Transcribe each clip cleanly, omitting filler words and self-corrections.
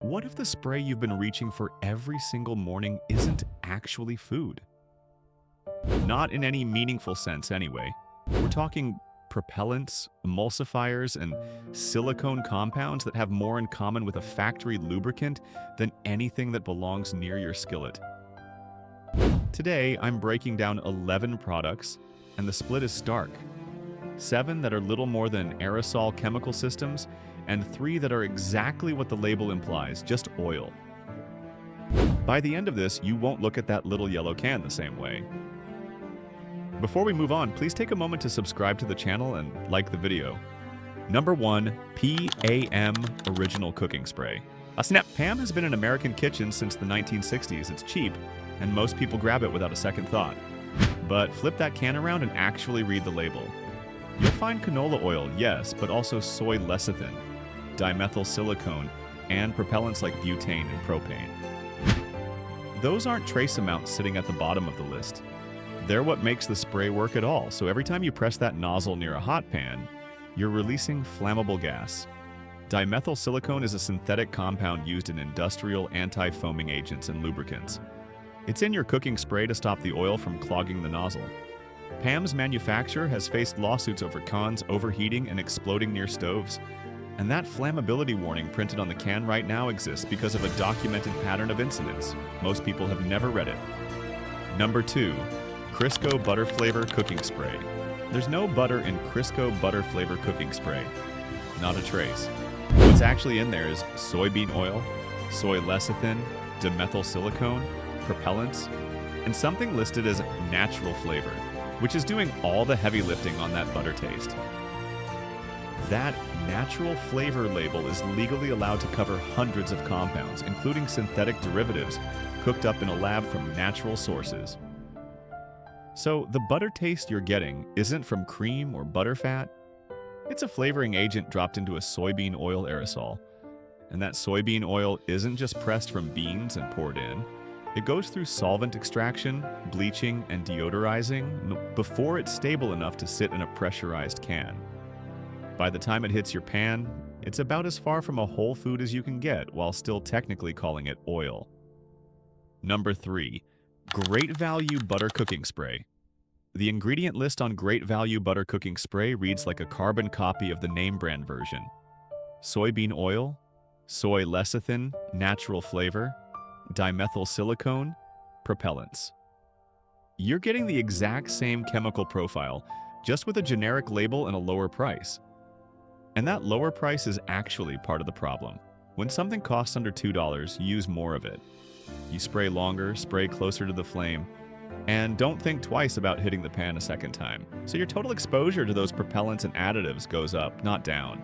What if the spray you've been reaching for every single morning isn't actually food? Not in any meaningful sense, anyway. We're talking propellants, emulsifiers, and silicone compounds that have more in common with a factory lubricant than anything that belongs near your skillet. Today, I'm breaking down 11 products, and the split is stark. 7 that are little more than aerosol chemical systems, and 3 that are exactly what the label implies, just oil. By the end of this, you won't look at that little yellow can the same way. Before we move on, please take a moment to subscribe to the channel and like the video. Number 1. PAM Original Cooking Spray. A snap! PAM has been in American kitchens since the 1960s. It's cheap, and most people grab it without a second thought. But flip that can around and actually read the label. You'll find canola oil, yes, but also soy lecithin, dimethyl silicone, and propellants like butane and propane. Those aren't trace amounts sitting at the bottom of the list. They're what makes the spray work at all, so every time you press that nozzle near a hot pan, you're releasing flammable gas. Dimethyl silicone is a synthetic compound used in industrial anti-foaming agents and lubricants. It's in your cooking spray to stop the oil from clogging the nozzle. PAM's manufacturer has faced lawsuits over cans overheating and exploding near stoves. And that flammability warning printed on the can right now exists because of a documented pattern of incidents. Most people have never read it. Number 2. Crisco Butter Flavor Cooking Spray. There's no butter in Crisco Butter Flavor Cooking Spray. Not a trace. What's actually in there is soybean oil, soy lecithin, dimethyl silicone, propellants, and something listed as natural flavor, which is doing all the heavy lifting on that butter taste. That natural flavor label is legally allowed to cover hundreds of compounds, including synthetic derivatives, cooked up in a lab from natural sources. So the butter taste you're getting isn't from cream or butterfat. It's a flavoring agent dropped into a soybean oil aerosol. And that soybean oil isn't just pressed from beans and poured in. It goes through solvent extraction, bleaching, and deodorizing before it's stable enough to sit in a pressurized can. By the time it hits your pan, it's about as far from a whole food as you can get while still technically calling it oil. Number 3. Great Value Butter Cooking Spray. The ingredient list on Great Value Butter Cooking Spray reads like a carbon copy of the name brand version. Soybean oil, soy lecithin, natural flavor, dimethyl silicone, propellants. You're getting the exact same chemical profile, just with a generic label and a lower price. And that lower price is actually part of the problem. When something costs under $2, you use more of it. You spray longer, spray closer to the flame, and don't think twice about hitting the pan a second time. So your total exposure to those propellants and additives goes up, not down.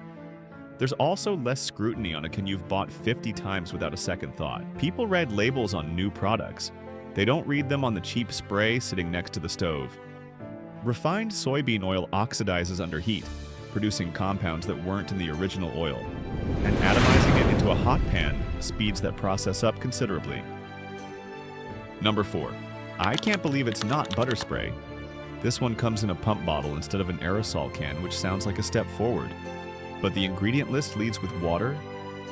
There's also less scrutiny on a can you've bought 50 times without a second thought. People read labels on new products. They don't read them on the cheap spray sitting next to the stove. Refined soybean oil oxidizes under heat, producing compounds that weren't in the original oil, and atomizing it into a hot pan speeds that process up considerably. Number 4. I can't believe it's not butter spray. This one comes in a pump bottle instead of an aerosol can, which sounds like a step forward. But the ingredient list leads with water,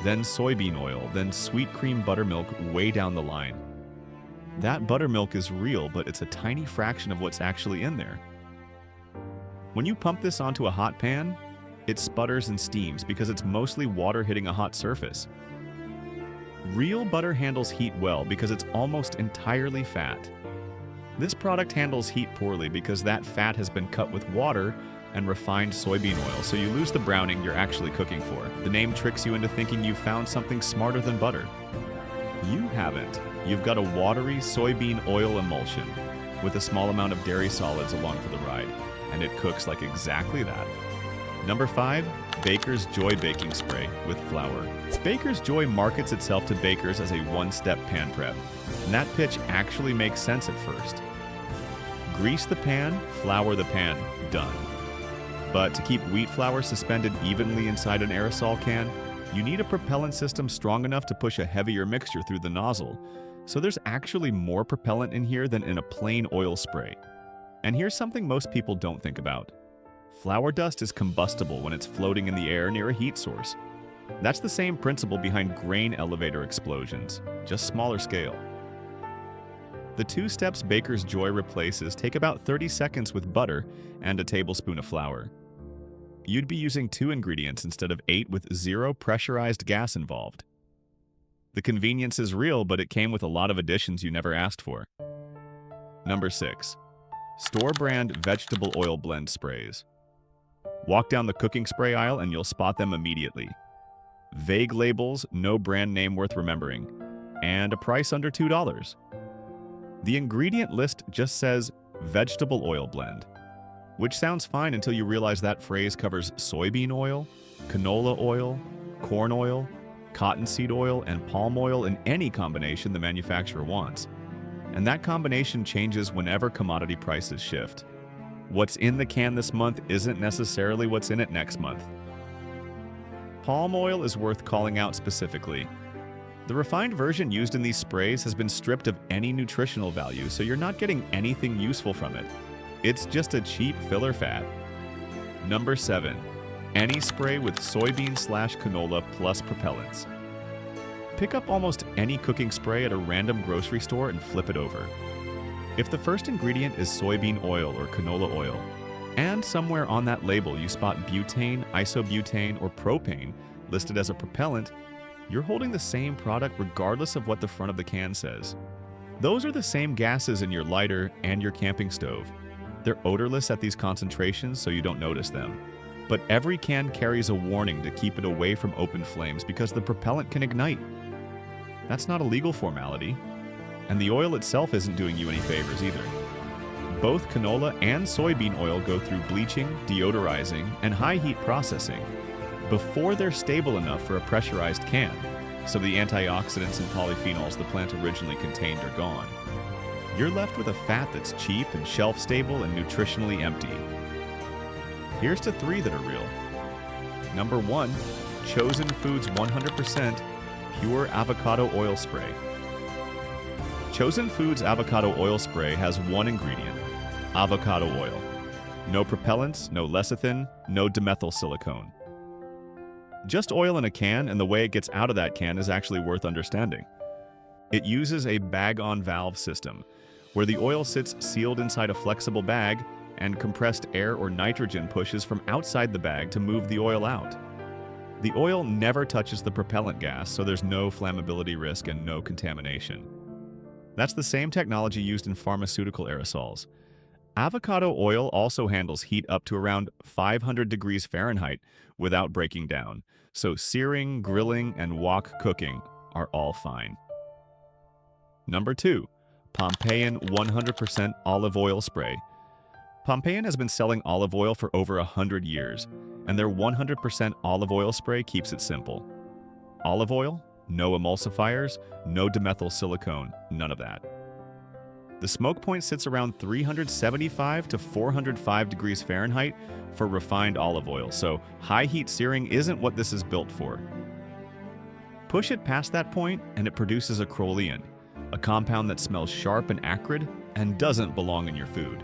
then soybean oil, then sweet cream buttermilk way down the line. That buttermilk is real, but it's a tiny fraction of what's actually in there. When you pump this onto a hot pan, it sputters and steams because it's mostly water hitting a hot surface. Real butter handles heat well because it's almost entirely fat. This product handles heat poorly because that fat has been cut with water and refined soybean oil, so you lose the browning you're actually cooking for. The name tricks you into thinking you've found something smarter than butter. You haven't. You've got a watery soybean oil emulsion with a small amount of dairy solids along for the ride, and it cooks like exactly that. Number 5. Baker's Joy Baking Spray with flour. Baker's Joy markets itself to bakers as a one-step pan prep, and that pitch actually makes sense at first. Grease the pan, flour the pan, done. But to keep wheat flour suspended evenly inside an aerosol can, you need a propellant system strong enough to push a heavier mixture through the nozzle. So there's actually more propellant in here than in a plain oil spray. And here's something most people don't think about. Flour dust is combustible when it's floating in the air near a heat source. That's the same principle behind grain elevator explosions, just smaller scale. The 2 steps Baker's Joy replaces take about 30 seconds with butter and a tablespoon of flour. You'd be using 2 ingredients instead of 8 with 0 pressurized gas involved. The convenience is real, but it came with a lot of additions you never asked for. Number 6. Store-brand vegetable oil blend sprays. Walk down the cooking spray aisle and you'll spot them immediately. Vague labels, no brand name worth remembering, and a price under $2. The ingredient list just says vegetable oil blend, which sounds fine until you realize that phrase covers soybean oil, canola oil, corn oil, cottonseed oil, and palm oil in any combination the manufacturer wants. And that combination changes whenever commodity prices shift. What's in the can this month isn't necessarily what's in it next month. Palm oil is worth calling out specifically. The refined version used in these sprays has been stripped of any nutritional value, so you're not getting anything useful from it. It's just a cheap filler fat. Number 7. Any spray with soybean/canola plus propellants. Pick up almost any cooking spray at a random grocery store and flip it over. If the first ingredient is soybean oil or canola oil, and somewhere on that label you spot butane, isobutane, or propane listed as a propellant, you're holding the same product regardless of what the front of the can says. Those are the same gases in your lighter and your camping stove. They're odorless at these concentrations, so you don't notice them. But every can carries a warning to keep it away from open flames because the propellant can ignite. That's not a legal formality, and the oil itself isn't doing you any favors either. Both canola and soybean oil go through bleaching, deodorizing, and high heat processing before they're stable enough for a pressurized can, so the antioxidants and polyphenols the plant originally contained are gone. You're left with a fat that's cheap and shelf-stable and nutritionally empty. Here's to 3 that are real. Number 1, Chosen Foods 100% Pure Avocado Oil Spray. Chosen Foods Avocado Oil Spray has 1 ingredient, avocado oil. No propellants, no lecithin, no dimethyl silicone. Just oil in a can, and the way it gets out of that can is actually worth understanding. It uses a bag-on-valve system, where the oil sits sealed inside a flexible bag and compressed air or nitrogen pushes from outside the bag to move the oil out. The oil never touches the propellant gas, so there's no flammability risk and no contamination. That's the same technology used in pharmaceutical aerosols. Avocado oil also handles heat up to around 500 degrees Fahrenheit without breaking down, so searing, grilling, and wok cooking are all fine. Number 2, Pompeian 100% Olive Oil Spray. Pompeian has been selling olive oil for over 100 years, and their 100% olive oil spray keeps it simple. Olive oil, no emulsifiers, no dimethyl silicone, none of that. The smoke point sits around 375 to 405 degrees Fahrenheit for refined olive oil, so high heat searing isn't what this is built for. Push it past that point and it produces acrolein, a compound that smells sharp and acrid and doesn't belong in your food.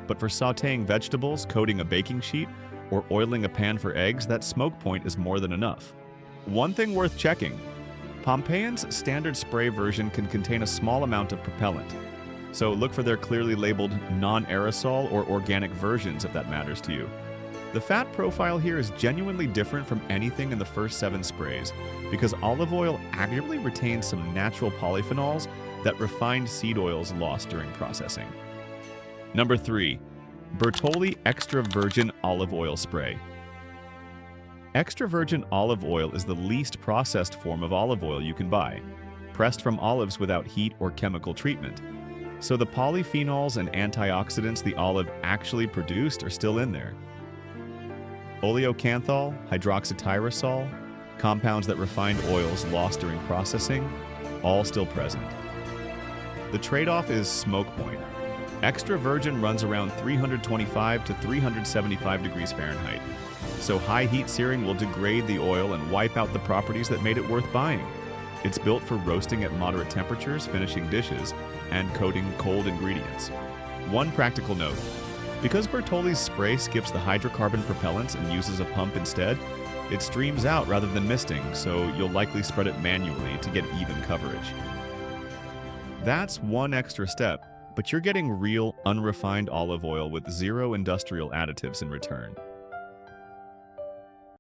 But for sautéing vegetables, coating a baking sheet, or oiling a pan for eggs, that smoke point is more than enough. One thing worth checking, Pompeian's standard spray version can contain a small amount of propellant, so look for their clearly labeled non-aerosol or organic versions if that matters to you. The fat profile here is genuinely different from anything in the first 7 sprays because olive oil actively retains some natural polyphenols that refined seed oils lost during processing. Number 3, Bertolli Extra Virgin Olive Oil Spray. Extra virgin olive oil is the least processed form of olive oil you can buy, pressed from olives without heat or chemical treatment. So the polyphenols and antioxidants the olive actually produced are still in there. Oleocanthal, hydroxytyrosol, compounds that refined oils lost during processing, all still present. The trade-off is smoke point. Extra virgin runs around 325 to 375 degrees Fahrenheit, so high heat searing will degrade the oil and wipe out the properties that made it worth buying. It's built for roasting at moderate temperatures, finishing dishes, and coating cold ingredients. One practical note, because Bertolli's spray skips the hydrocarbon propellants and uses a pump instead, It streams out rather than misting, so you'll likely spread it manually to get even coverage. That's one extra step, but you're getting real, unrefined olive oil with zero industrial additives in return.